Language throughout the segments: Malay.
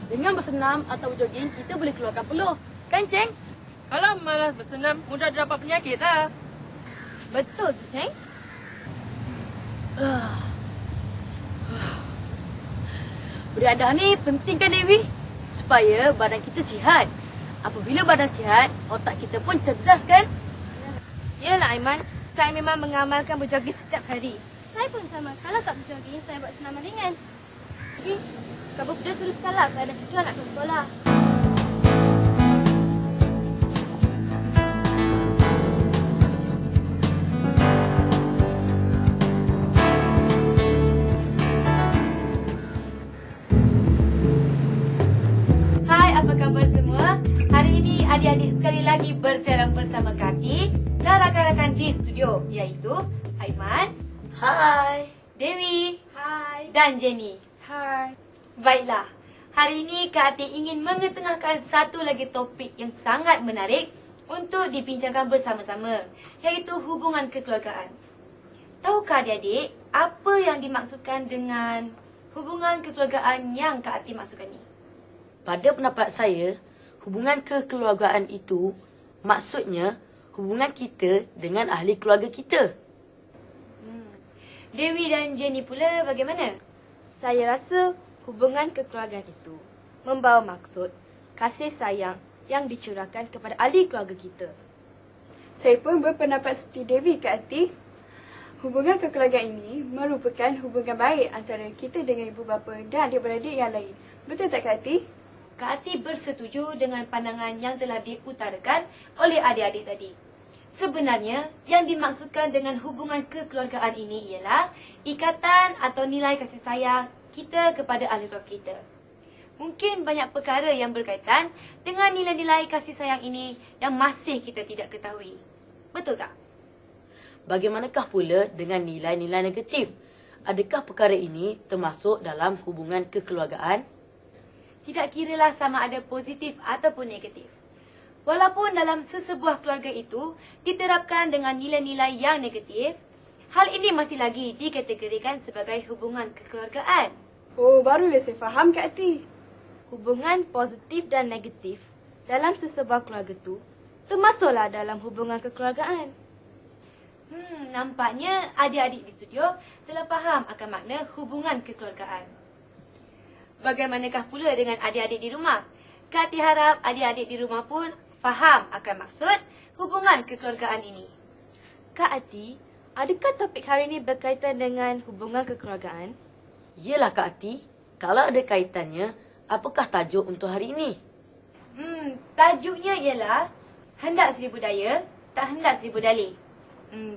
Dengan bersenam atau jogging, kita boleh keluarkan peluh. Kan, Ceng? Kalau malas bersenam, mudah dapat penyakit lah. Betul tu, Ceng. Beriadah ni penting kan, Dewi? Supaya badan kita sihat. Apabila badan sihat, otak kita pun cerdas kan? Yalah Aiman, saya memang mengamalkan berjogging setiap hari. Saya pun sama. Kalau tak berjogging, saya buat senaman ringan. Okey, kamu sudah teruskanlah. Saya dah cucu nak ke sekolah. Hai, apa khabar semua? Hari ini adik-adik sekali lagi bersiaran bersama Kati dan rakan-rakan di studio, iaitu Aiman, Hai. Dewi Hai. dan Jenny. Hai. Baiklah, hari ini Kak Atik ingin mengetengahkan satu lagi topik yang sangat menarik untuk dibincangkan bersama-sama, iaitu hubungan kekeluargaan. Tahukah adik-adik apa yang dimaksudkan dengan hubungan kekeluargaan yang Kak Atik maksudkan ni? Pada pendapat saya, hubungan kekeluargaan itu maksudnya hubungan kita dengan ahli keluarga kita. Dewi dan Jenny pula bagaimana? Saya rasa hubungan kekeluargaan itu membawa maksud kasih sayang yang dicurahkan kepada ahli keluarga kita. Saya pun berpendapat seperti Dewi, Kak Ati. Hubungan kekeluargaan ini merupakan hubungan baik antara kita dengan ibu bapa dan adik-beradik yang lain. Betul tak, Kak Ati? Kak Ati bersetuju dengan pandangan yang telah diutarakan oleh adik-adik tadi. Sebenarnya, yang dimaksudkan dengan hubungan kekeluargaan ini ialah ikatan atau nilai kasih sayang kita kepada ahli keluarga kita. Mungkin banyak perkara yang berkaitan dengan nilai-nilai kasih sayang ini yang masih kita tidak ketahui. Betul tak? Bagaimanakah pula dengan nilai-nilai negatif? Adakah perkara ini termasuk dalam hubungan kekeluargaan? Tidak kiralah sama ada positif ataupun negatif. Walaupun dalam sesebuah keluarga itu diterapkan dengan nilai-nilai yang negatif, hal ini masih lagi dikategorikan sebagai hubungan kekeluargaan. Oh, barulah saya faham, Kak Ati. Hubungan positif dan negatif dalam sesebuah keluarga itu termasuklah dalam hubungan kekeluargaan. Nampaknya adik-adik di studio telah faham akan makna hubungan kekeluargaan. Bagaimanakah pula dengan adik-adik di rumah? Kak Ati harap adik-adik di rumah pun faham akan maksud hubungan kekeluargaan ini. Kak Ati, adakah topik hari ini berkaitan dengan hubungan kekeluargaan? Yelah Kak Ati, kalau ada kaitannya, apakah tajuk untuk hari ini? Tajuknya ialah hendak seribu daya, tak hendak seribu dalih.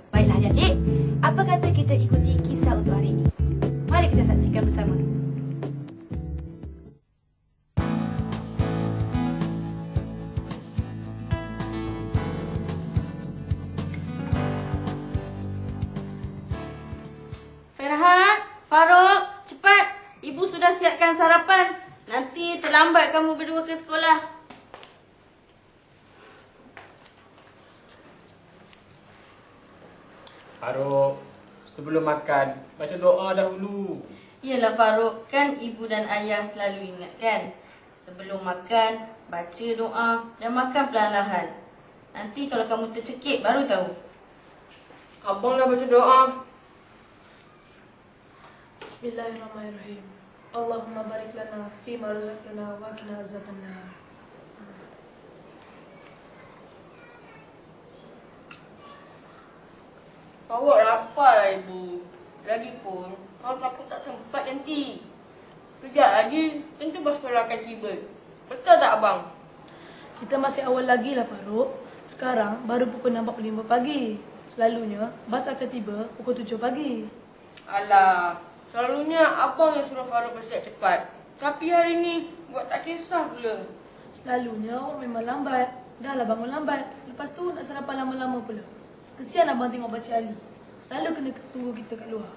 Baiklah adik-adik, apa kata kita ikuti kisah untuk hari ini? Mari kita saksikan bersama. Farhat, Farouk, cepat. Ibu sudah siapkan sarapan. Nanti terlambat kamu berdua ke sekolah. Farouk, sebelum makan, baca doa dahulu. Yalah Farouk, kan ibu dan ayah selalu ingatkan. Sebelum makan, baca doa dan makan perlahan-lahan. Nanti kalau kamu tercekik, baru tahu. Abang dah baca doa. Bismillahirrahmanirrahim. Allahumma barik lana fima razaqtana wa qina azabannar. Awak lapar lah ibu. Lagipun, kalau aku tak sempat nanti. Kejap lagi, tentu bas sekolah akan tiba. Betul tak abang? Kita masih awal lagi lah Farouk. Sekarang baru pukul 6.45 pagi. Selalunya bas akan tiba pukul 7 pagi. Alah, selalunya abang yang suruh Farouk bersiap cepat. Tapi hari ni, buat tak kisah pula. Selalunya awak memang lambat. Dah lah bangun lambat. Lepas tu nak sarapan lama-lama pula. Kesian abang tengok Pakcik Ali. Selalu kena tunggu kita kat luar.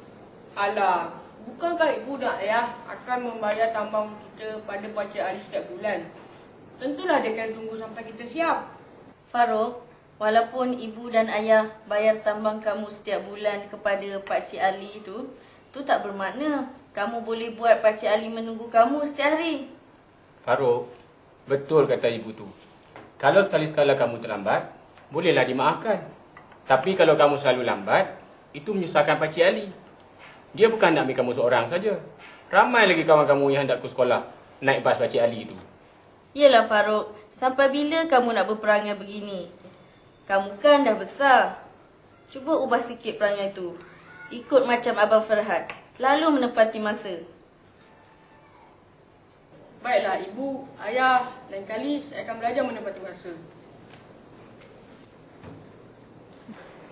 Alah, bukankah ibu dan ayah akan membayar tambang kita pada Pakcik Ali setiap bulan? Tentulah dia akan tunggu sampai kita siap. Farouk, walaupun ibu dan ayah bayar tambang kamu setiap bulan kepada Pakcik Ali tu tak bermakna kamu boleh buat Pakcik Ali menunggu kamu setiap hari. Farouk, betul kata ibu tu. Kalau sekali-sekala kamu terlambat, bolehlah dimaafkan. Tapi kalau kamu selalu lambat, itu menyusahkan Pakcik Ali. Dia bukan nak ambil kamu seorang saja. Ramai lagi kawan kamu yang hendak ke sekolah naik bas Pakcik Ali itu. Yelah Farouk, sampai bila kamu nak berperangai begini? Kamu kan dah besar. Cuba ubah sikit perangai tu. Ikut macam Abang Farhad, selalu menepati masa. Baiklah ibu, ayah, lain kali saya akan belajar menepati masa.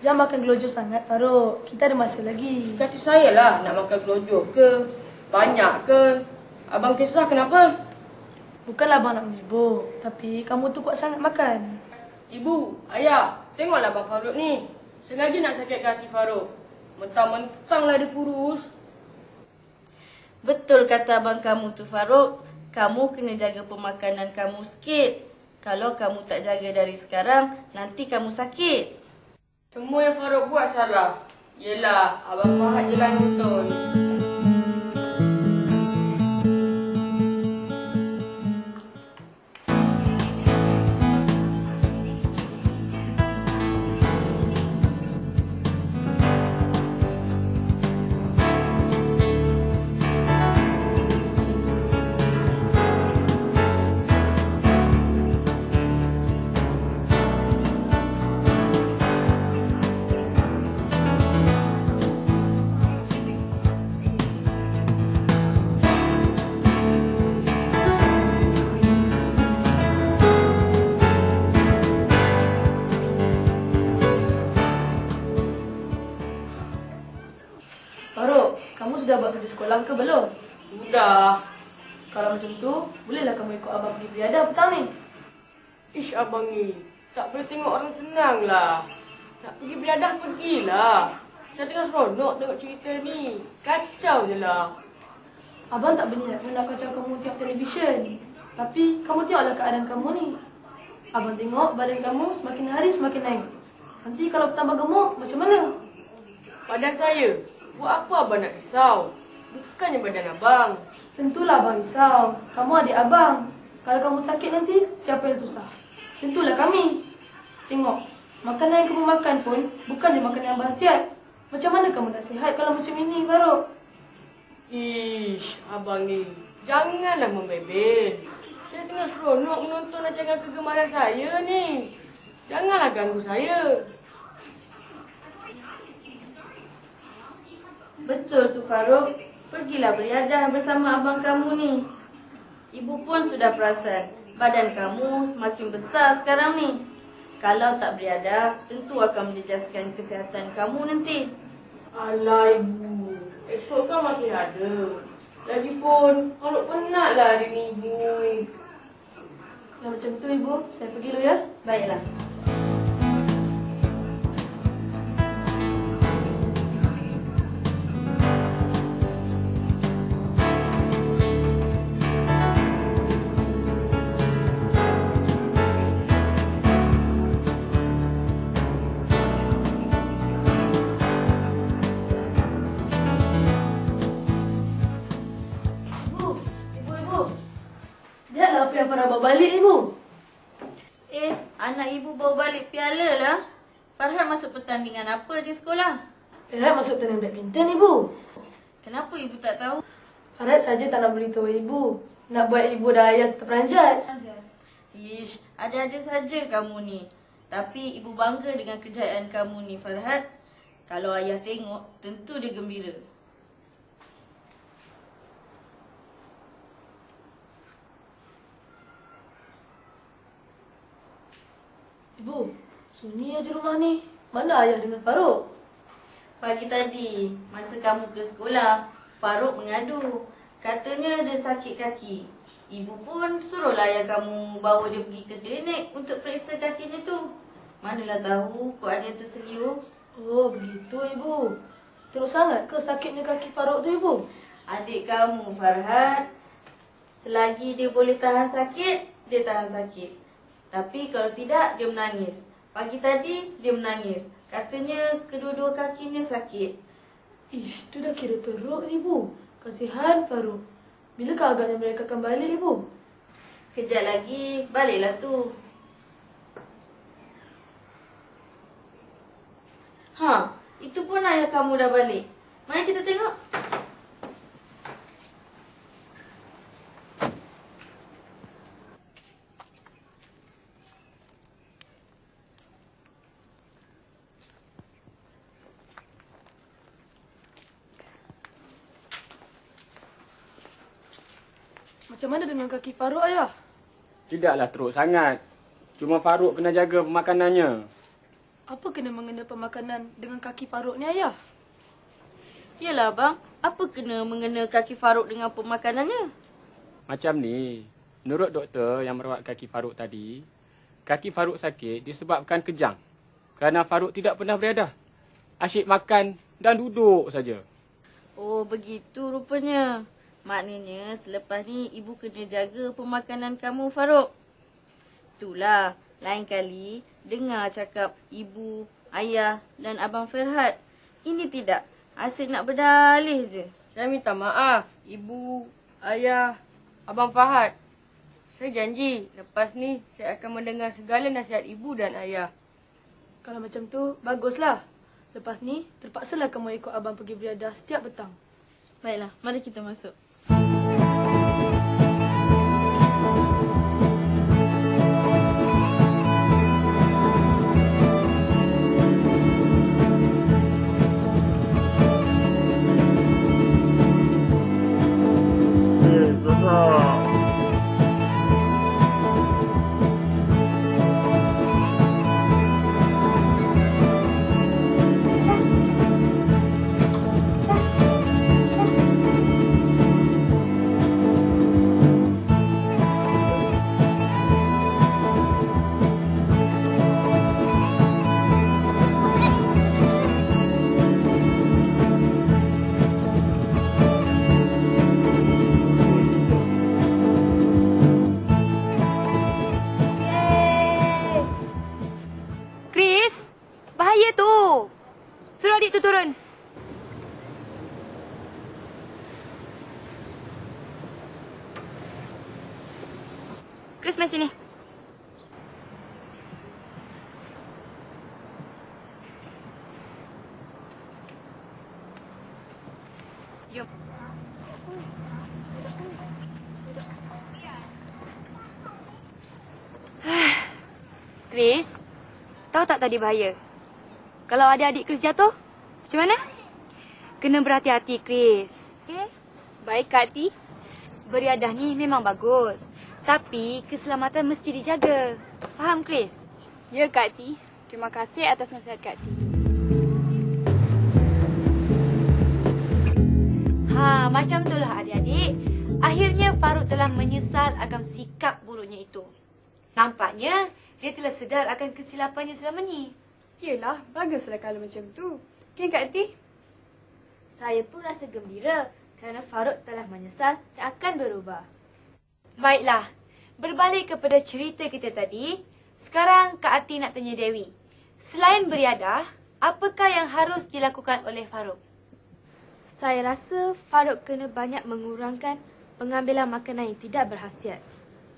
Jangan makan gelojo sangat, Farouk. Kita ada masa lagi. Kata saya lah nak makan kelojo ke, banyak ke. Abang kisah kenapa? Bukanlah abang nak menyibuk, tapi kamu tu kuat sangat makan. Ibu, ayah, tengoklah Abang Farouk ni. Sengaja nak sakitkan hati Farouk. Mentang-mentanglah dia kurus. Betul kata abang kamu tu Farouk. Kamu kena jaga pemakanan kamu sikit. Kalau kamu tak jaga dari sekarang, nanti kamu sakit. Semua yang Farouk buat salah. Yelah, Abang Fahad je lah yang betul. Farouk, kamu sudah buat kerja sekolah ke belum? Sudah. Kalau macam tu, bolehlah kamu ikut abang pergi beriadah petang ni. Ish abang ni, tak boleh tengok orang senang lah. Nak pergi beriadah, pergilah. Saya tengah seronok tengok cerita ni. Kacau je lah. Abang tak berniat nak kacau kamu tengok televisyen. Tapi kamu tengoklah keadaan kamu ni. Abang tengok badan kamu semakin hari semakin naik. Nanti kalau bertambah gemuk, macam mana? Badan saya, buat apa abang nak risau? Bukannya badan abang. Tentulah abang risau. Kamu adik abang. Kalau kamu sakit nanti, siapa yang susah? Tentulah kami. Tengok, makanan yang kamu makan pun bukannya makanan yang berkhasiat. Macam mana kamu nak sihat kalau macam ini, Farouk? Ish, abang ni, janganlah membebel. Saya tengah seronok menonton rancangan kegemaran saya ni. Janganlah ganggu saya. Betul tu Farouk. Pergilah beriadah bersama abang kamu ni. Ibu pun sudah perasan. Badan kamu semakin besar sekarang ni. Kalau tak beriadah, tentu akan menjejaskan kesihatan kamu nanti. Alah ibu, esok kan masih ada. Lagipun, Farouk penatlah hari ni ibu. Kalau macam tu, Ibu, saya pergi dulu ya. Baiklah. Ibu. Lihatlah apa yang Farah bawa balik, Ibu. Anak ibu bawa balik piala lah. Farhan masuk pertandingan apa di sekolah? Farah masuk tanding badminton, Ibu. Kenapa ibu tak tahu? Farah saja tak nak beritahu Ibu. Nak buat Ibu dan Ayah terperanjat. Ish, ada-ada saja kamu ni. Tapi ibu bangga dengan kejayaan kamu ni, Farhad. Kalau ayah tengok, tentu dia gembira. Ibu, sunyi aja rumah ni. Mana Ayah dengan Farouk? Pagi tadi, masa kamu ke sekolah, Farouk mengadu. Katanya dia sakit kaki. Ibu pun suruhlah ayah kamu bawa dia pergi ke klinik untuk periksa kakinya tu. Manalah tahu kok ada terseliu. Oh, begitu, Ibu. Terus sangat ke sakitnya kaki Farouk tu, Ibu? Adik kamu, Farhad, selagi dia boleh tahan sakit, dia tahan sakit. Tapi kalau tidak, dia menangis. Pagi tadi, dia menangis. Katanya kedua-dua kakinya sakit. Ish, tu dah kira teruk, Ibu. Kasihan Farouk. Bilakah agaknya mereka akan balik, Ibu? Kejap lagi baliklah tu. Ha, itu pun ayah kamu dah balik. Mari kita tengok. Macam mana dengan kaki Faruk, ayah? Tidaklah teruk sangat. Cuma Faruk kena jaga makanannya. Apa kena mengena pemakanan dengan kaki Faruk ni, ayah? Yalah abang, apa kena mengena kaki Faruk dengan pemakanannya? Macam ni, menurut doktor yang merawat kaki Faruk tadi, kaki Faruk sakit disebabkan kejang. Kerana Faruk tidak pernah beriadah. Asyik makan dan duduk saja. Oh, begitu rupanya. Maknanya selepas ni ibu kena jaga pemakanan kamu, Faruk. Itulah, lain kali dengar cakap ibu, ayah dan abang Ferhat. Ini tidak, asyik nak berdalih je. Saya minta maaf, ibu, ayah, abang Fahad. Saya janji, lepas ni saya akan mendengar segala nasihat ibu dan ayah. Kalau macam tu, baguslah. Lepas ni, terpaksalah kamu ikut abang pergi beriadah setiap petang. Baiklah, mari kita masuk. Chris, bahaya tu. Suruh adik tu turun. Chris, mari sini. Jom. Chris, tahu tak tadi bahaya? Kalau adik-adik Chris jatuh, macam mana? Kena berhati-hati, Chris. Okay? Baik, Kak Ti. Beriadah ni memang bagus. Tapi keselamatan mesti dijaga. Faham, Chris? Ya, Kak Ti. Terima kasih atas nasihat Kak Ti. Macam itulah adik-adik. Akhirnya Faruk telah menyesal akan sikap buruknya itu. Nampaknya dia telah sedar akan kesilapannya selama ni. Yelah, baguslah kalau macam tu. Kan, Kak Ti? Saya pun rasa gembira kerana Faruk telah menyesal dan akan berubah. Baiklah, berbalik kepada cerita kita tadi, sekarang Kak Ati nak tanya Dewi. Selain beriadah, apakah yang harus dilakukan oleh Faruk? Saya rasa Faruk kena banyak mengurangkan pengambilan makanan yang tidak berkhasiat.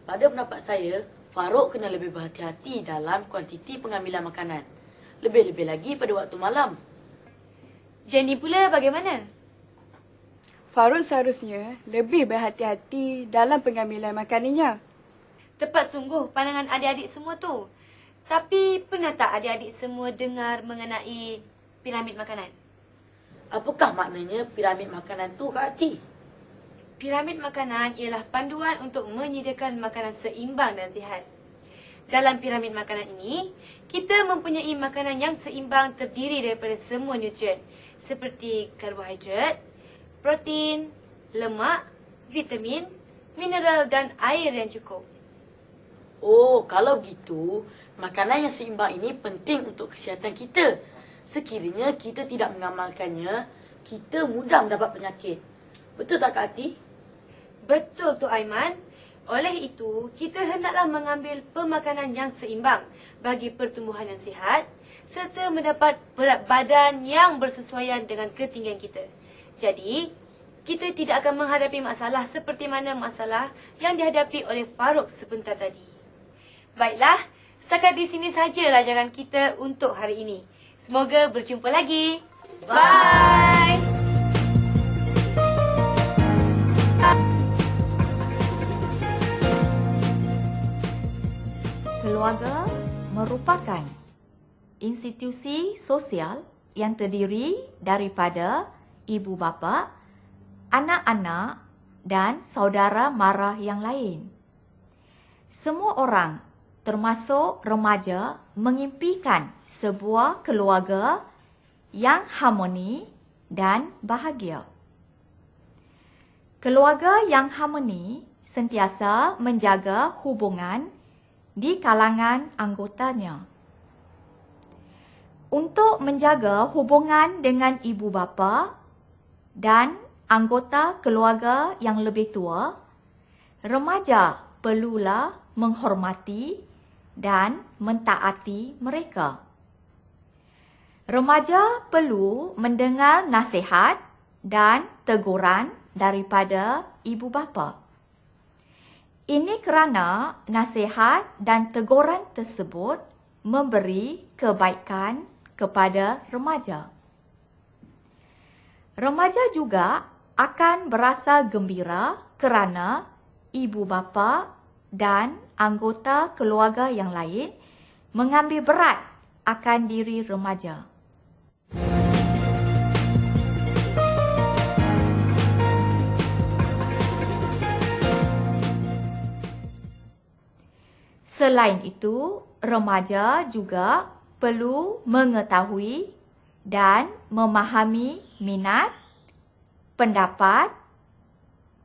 Pada pendapat saya, Faruk kena lebih berhati-hati dalam kuantiti pengambilan makanan. Lebih-lebih lagi pada waktu malam. Jenny pula bagaimana? Faruk seharusnya lebih berhati-hati dalam pengambilan makanannya. Tepat sungguh pandangan adik-adik semua tu. Tapi pernah tak adik-adik semua dengar mengenai piramid makanan? Apakah maknanya piramid makanan tu, Kak Ati? Piramid makanan ialah panduan untuk menyediakan makanan seimbang dan sihat. Dalam piramid makanan ini, kita mempunyai makanan yang seimbang terdiri daripada semua nutrien seperti karbohidrat, protein, lemak, vitamin, mineral dan air yang cukup. Oh, kalau begitu, makanan yang seimbang ini penting untuk kesihatan kita. Sekiranya kita tidak mengamalkannya, kita mudah mendapat penyakit. Betul tak, Kak Ati? Betul tu Aiman. Oleh itu, kita hendaklah mengambil pemakanan yang seimbang bagi pertumbuhan yang sihat serta mendapat berat badan yang bersesuaian dengan ketinggian kita. Jadi, kita tidak akan menghadapi masalah seperti mana masalah yang dihadapi oleh Farouk sebentar tadi. Baiklah, setakat di sini saja rancangan kita untuk hari ini. Semoga berjumpa lagi. Bye. Keluarga merupakan institusi sosial yang terdiri daripada ibu bapa, anak-anak dan saudara mara yang lain. Semua orang, termasuk remaja, mengimpikan sebuah keluarga yang harmoni dan bahagia. Keluarga yang harmoni sentiasa menjaga hubungan di kalangan anggotanya. Untuk menjaga hubungan dengan ibu bapa dan anggota keluarga yang lebih tua, remaja perlulah menghormati dan mentaati mereka. Remaja perlu mendengar nasihat dan teguran daripada ibu bapa. Ini kerana nasihat dan teguran tersebut memberi kebaikan kepada remaja. Remaja juga akan berasa gembira kerana ibu bapa dan anggota keluarga yang lain mengambil berat akan diri remaja. Selain itu, remaja juga perlu mengetahui dan memahami minat, pendapat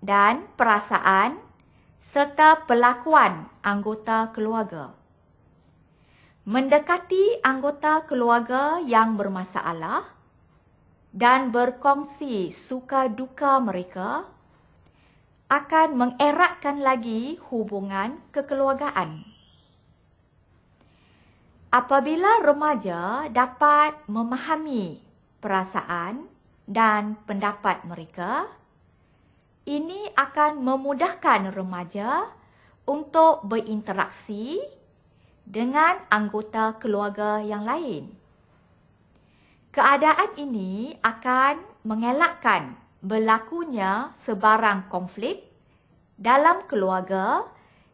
dan perasaan serta perlakuan anggota keluarga. Mendekati anggota keluarga yang bermasalah dan berkongsi suka duka mereka akan mengeratkan lagi hubungan kekeluargaan. Apabila remaja dapat memahami perasaan dan pendapat mereka, ini akan memudahkan remaja untuk berinteraksi dengan anggota keluarga yang lain. Keadaan ini akan mengelakkan berlakunya sebarang konflik dalam keluarga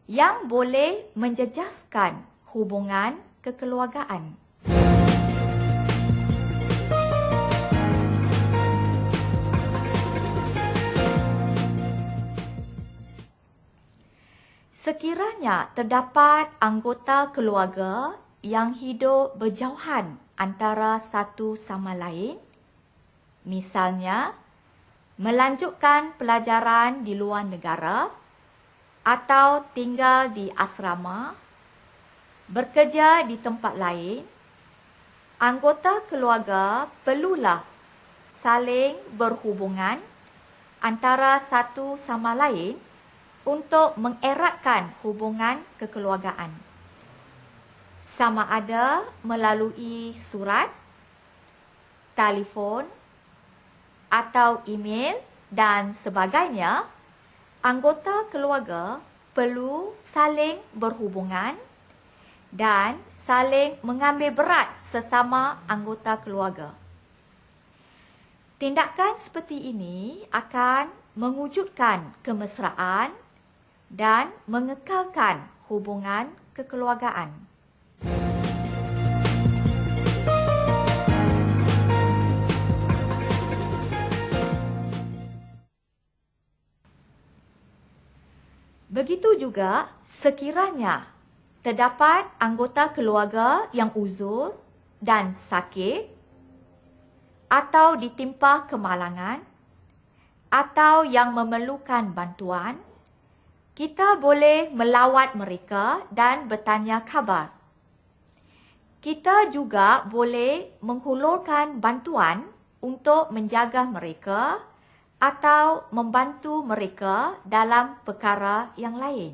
yang boleh menjejaskan hubungan kekeluargaan. Sekiranya terdapat anggota keluarga yang hidup berjauhan antara satu sama lain, misalnya melanjutkan pelajaran di luar negara atau tinggal di asrama, bekerja di tempat lain, anggota keluarga perlulah saling berhubungan antara satu sama lain untuk mengeratkan hubungan kekeluargaan. Sama ada melalui surat, telefon, atau email dan sebagainya, anggota keluarga perlu saling berhubungan dan saling mengambil berat sesama anggota keluarga. Tindakan seperti ini akan mewujudkan kemesraan dan mengekalkan hubungan kekeluargaan. Begitu juga sekiranya terdapat anggota keluarga yang uzur dan sakit atau ditimpa kemalangan atau yang memerlukan bantuan, kita boleh melawat mereka dan bertanya khabar. Kita juga boleh menghulurkan bantuan untuk menjaga mereka atau membantu mereka dalam perkara yang lain.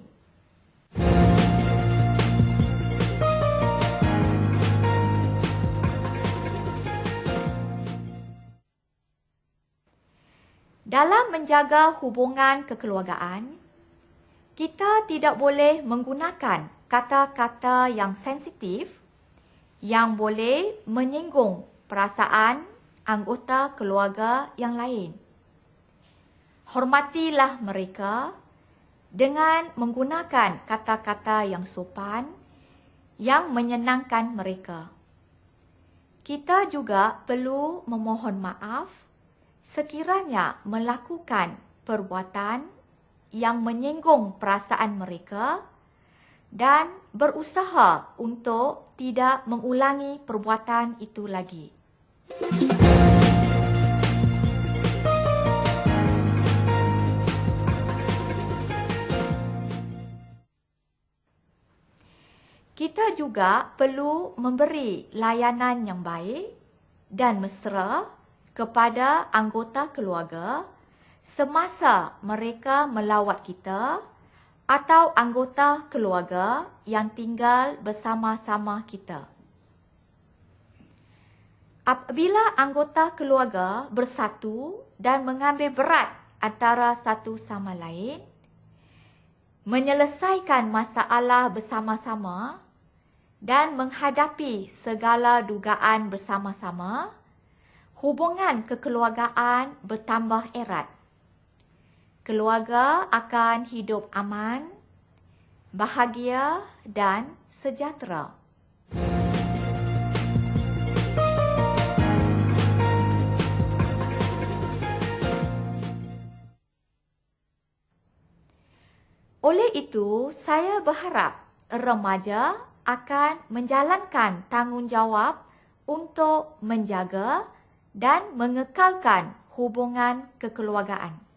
Dalam menjaga hubungan kekeluargaan, kita tidak boleh menggunakan kata-kata yang sensitif yang boleh menyinggung perasaan anggota keluarga yang lain. Hormatilah mereka dengan menggunakan kata-kata yang sopan yang menyenangkan mereka. Kita juga perlu memohon maaf sekiranya melakukan perbuatan yang menyinggung perasaan mereka dan berusaha untuk tidak mengulangi perbuatan itu lagi. Kita juga perlu memberi layanan yang baik dan mesra kepada anggota keluarga semasa mereka melawat kita atau anggota keluarga yang tinggal bersama-sama kita. Apabila anggota keluarga bersatu dan mengambil berat antara satu sama lain, menyelesaikan masalah bersama-sama dan menghadapi segala dugaan bersama-sama, hubungan kekeluargaan bertambah erat. Keluarga akan hidup aman, bahagia dan sejahtera. Oleh itu, saya berharap remaja akan menjalankan tanggungjawab untuk menjaga dan mengekalkan hubungan kekeluargaan.